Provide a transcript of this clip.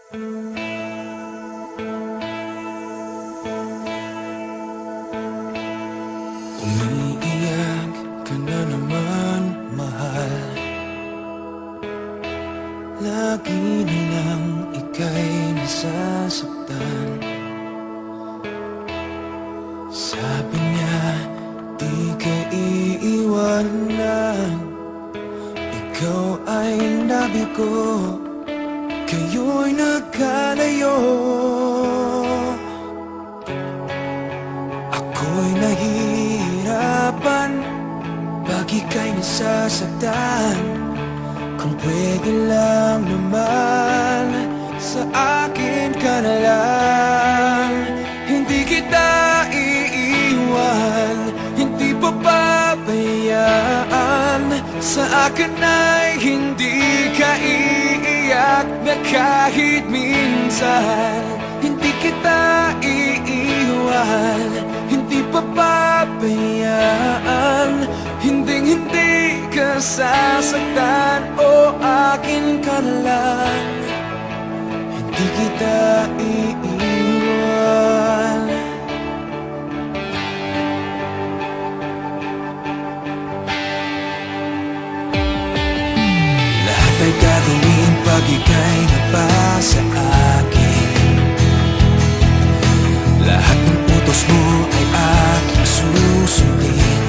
Umiiyak ka na naman, mahal. Lagi na lang ika'y nasasaktan. Sabi niya, di ka iiwanan. Ikaw ay nabigo, kayo'y nagkalayo. Ako'y nahihirapan pag ika'y nasasaktan. Kung pwede lang naman, sa akin ka na lang. Hindi kita iiwan, hindi papabayaan. Sa akin ay hindi ka iiyak na kahit minsan. Hindi kita iiwan, hindi papabayaan. Hinding-hindi ka sasaktan, o akin ka na lang. Hindi kita iiwan. Lahat ay gagawin pag ika'y nabasa akin. Lahat ng utos mo ay aking susundin.